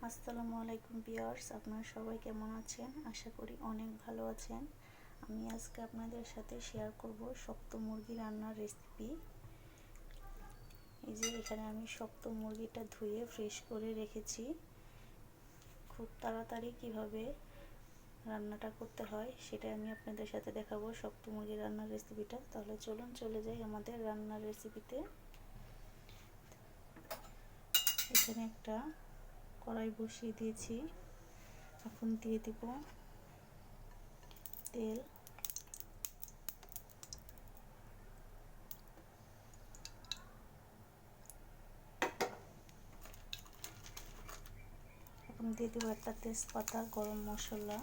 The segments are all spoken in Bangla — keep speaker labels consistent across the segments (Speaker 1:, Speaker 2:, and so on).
Speaker 1: আসসালামু আলাইকুম ভিউয়ার্স, আপনারা সবাই কেমন আছেন? আশা করি অনেক ভালো আছেন। আমি আজকে আপনাদের সাথে শেয়ার করব শক্ত মুরগি রান্নার রেসিপি। এই যে এখানে আমি শক্ত মুরগিটা ধুয়ে ফ্রেশ করে রেখেছি। খুব তাড়াতাড়ি কিভাবে রান্নাটা করতে হয় সেটা আমি আপনাদের সাথে দেখাবো, শক্ত মুরগি রান্নার রেসিপিটা। তাহলে চলুন চলে যাই আমাদের রান্নার রেসিপিতে। এখানে একটা কড়াই বসিয়ে দিয়েছি। এখন দিয়ে দিব তেল। এখন দিয়ে দিব একটা তেজপাতা, গরম মশলা,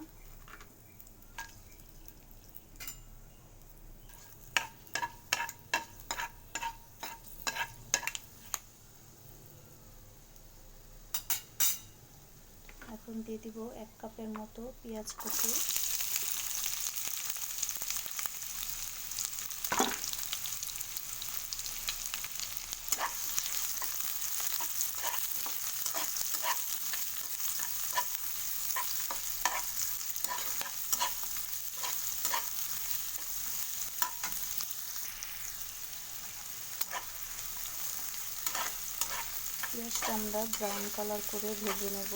Speaker 1: এখন দিয়ে দিব 1 কাপের মতো পেঁয়াজ কুচি, পেঁয়াজটা আমরা ব্রাউন কালার করে ভেজে নেব।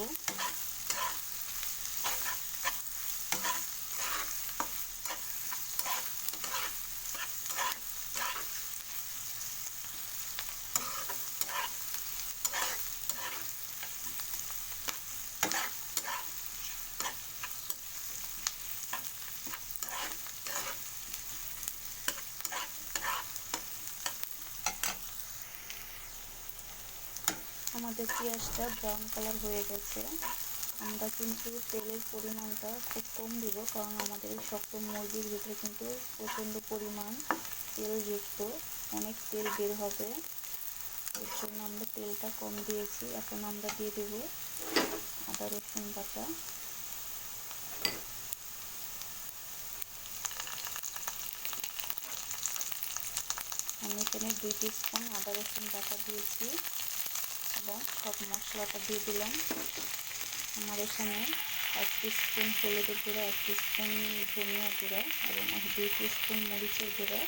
Speaker 1: আমাদের পেঁয়াজটা ব্রাউন কালার হয়ে গেছে। আমরা কিন্তু তেলের পরিমাণটা খুব কম দিব, কারণ আমাদের শক্ত মুরগির ভিতরে কিন্তু প্রচণ্ড পরিমাণ তেলযুক্ত, অনেক তেল বের হবে। এর জন্য আমরা তেলটা কম দিয়েছি। এখন আমরা দিয়ে দেব আদা রসুন বাটা। আমি এখানে 2 টিস্পুন আদা রসুন বাটা দিয়েছি এবং সব মশলাটা দিয়ে দিলাম। আমার এখানে 1 টিস্পুন হলুদের গুঁড়া, 1 টিস্পুন ধনিয়া গুঁড়া এবং 2 টিস্পুন মরিচের গুঁড়া,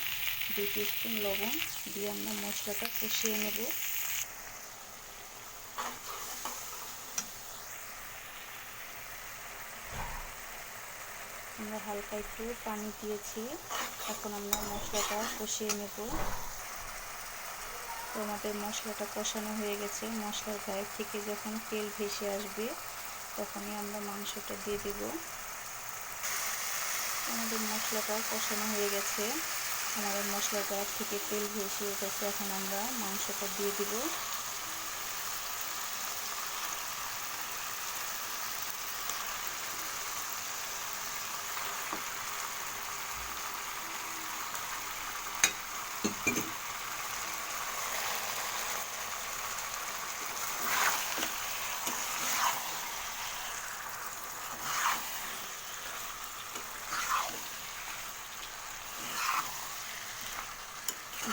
Speaker 1: 2 টিস্পুন লবণ দিয়ে আমরা মশলাটা কষিয়ে নেব। আমরা হালকা একটু পানি দিয়েছি। এখন আমরা মশলাটা কষিয়ে নেব। তো আমাদের মশলাটা কষানো হয়ে গেছে। মশলার গায়ে থেকে যখন তেল ভেসে আসবে তখনই আমরা মাংসটা দিয়ে দেব। আমাদের মশলাটা কষানো হয়ে গেছে, আমাদের মশলার গায়ে থেকে তেল ভেসে উঠেছে। এখন আমরা মাংসটা দিয়ে দেব।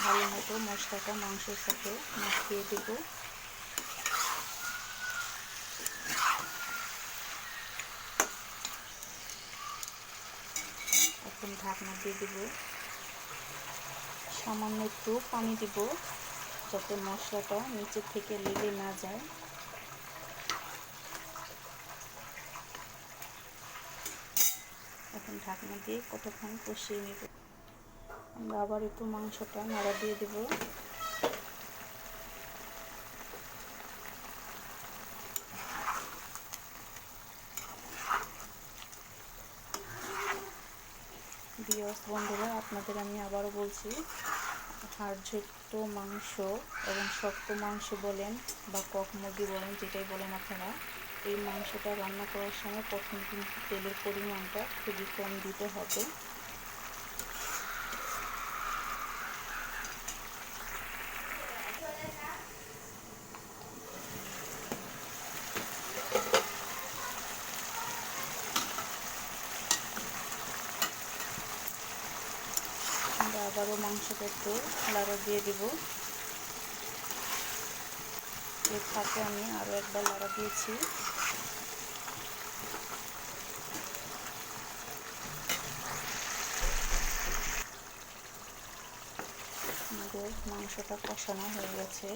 Speaker 1: ভালো মতো মশলাটা মাংসের সাথে মাখিয়ে দেব। এখন ঢাকনা দিয়ে দেব। সামান্য একটু পানি দেব যাতে মশলাটা নিচে থেকে লেগে না যায়। এখন ঢাকনা দিয়ে কতক্ষণ কষিয়ে নেব। আমরা আবার একটু মাংসটা নাড়া দিয়ে দেব। ভিউয়ার্স বন্ধুরা, আপনাদের আমি আবারও বলছি, হাড়যুক্ত মাংস এবং শক্ত মাংস বলেন বা কক মুরগি বলেন, যেটাই বলেন আপনারা, এই মাংসটা রান্না করার সময় প্রথম কিন্তু তেলের পরিমাণটা খুবই কম দিতে হবে। আমরা আবারও মাংসটা একটু নাড়া দিয়ে দেব। এই ফাঁকে আমি আরও একবার লাড়া দিয়েছি। আমাদের মাংসটা কষানো হয়ে গেছে।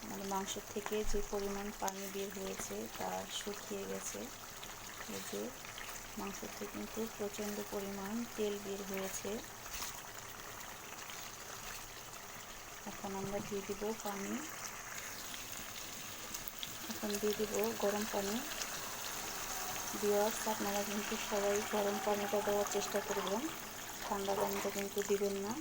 Speaker 1: আমাদের মাংস থেকে যে পরিমাণ পানি বের হয়েছে তা শুকিয়ে গেছে। এই যে মাংস থেকে কিন্তু প্রচণ্ড পরিমাণ তেল বের হয়েছে। এখন আমরা দিয়ে দিব পানি। এখন দিয়ে দিব গরম পানি। ভিউয়ার্স, আপনারা কিন্তু সবাই গরম পানিটা দেওয়ার চেষ্টা করবেন, ঠান্ডা পানিটা কিন্তু দিবেন না।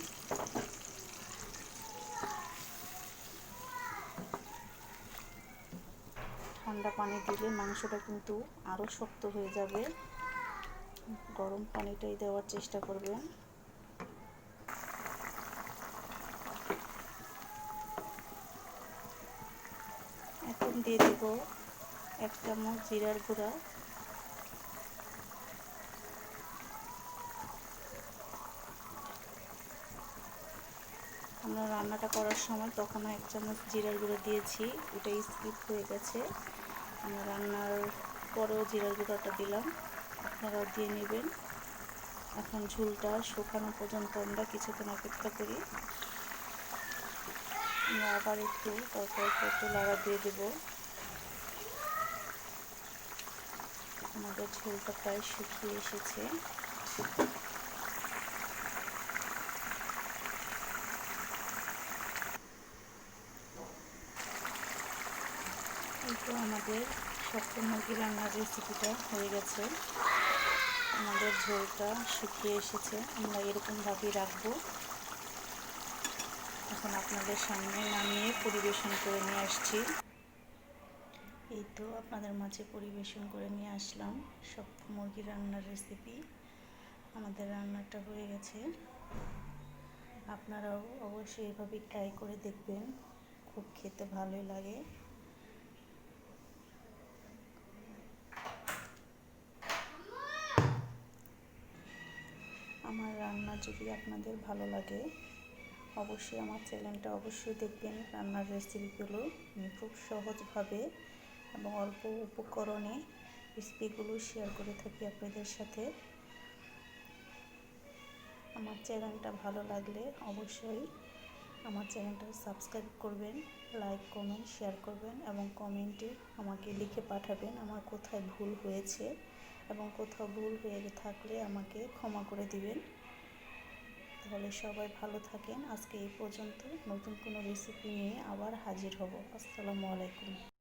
Speaker 1: ঠান্ডা পানি দিলে মাংসটা কিন্তু আরও শক্ত হয়ে যাবে। গরম পানিটাই দেওয়ার চেষ্টা করবেন। এখন দিয়ে দেব 1 চামচ জিরার গুঁড়া। আমরা রান্নাটা করার সময় তখনও 1 চামচ জিরার গুঁড়া দিয়েছি, ওটাই স্কিপ হয়ে গেছে। আমরা রান্নার পরেও জিরার গুঁড়াটা দিলাম, আপনারাও দিয়ে নেবেন। এখন ঝোলটা শুকানো পর্যন্ত আমরা কিছুক্ষণ অপেক্ষা করি। আমরা আবার একটু লাড়া দিয়ে দেব। আমাদের ঝোলটা প্রায় শুকিয়ে এসেছে। এই তো আমাদের শক্ত মুরগি রান্নার রেসিপিটা হয়ে গেছে। আমাদের ঝোলটা শুকিয়ে এসেছে, আমরা এরকমভাবেই রাখবো। এখন আপনাদের সামনে নামিয়ে পরিবেশন করে নিয়ে আসছি। এই তো আপনাদের মাঝে পরিবেশন করে নিয়ে আসলাম শক্ত মুরগি রান্নার রেসিপি। আমাদের রান্নাটা হয়ে গেছে। আপনারাও অবশ্যই এভাবে ট্রাই করে দেখবেন, খুব খেতে ভালোই লাগে। আমার রান্না যদি আপনাদের ভালো লাগে, অবশ্যই আমার চ্যানেলটা অবশ্যই দেখবেন। রান্নার রেসিপিগুলো আমি খুব সহজভাবে এবং অল্প উপকরণে রেসিপিগুলো শেয়ার করে থাকি আপনাদের সাথে। আমার চ্যানেলটা ভালো লাগলে অবশ্যই আমার চ্যানেলটা সাবস্ক্রাইব করবেন, লাইক কমেন্ট শেয়ার করবেন এবং কমেন্টে আমাকে লিখে পাঠাবেন আমার কোথায় ভুল হয়েছে এবং কোথাও ভুল হয়ে থাকলে আমাকে ক্ষমা করে দিবেন। তাহলে সবাই ভালো থাকেন। আজকে এই পর্যন্ত, নতুন কোনো রেসিপি নিয়ে আবার হাজির হব। আসসালামু আলাইকুম।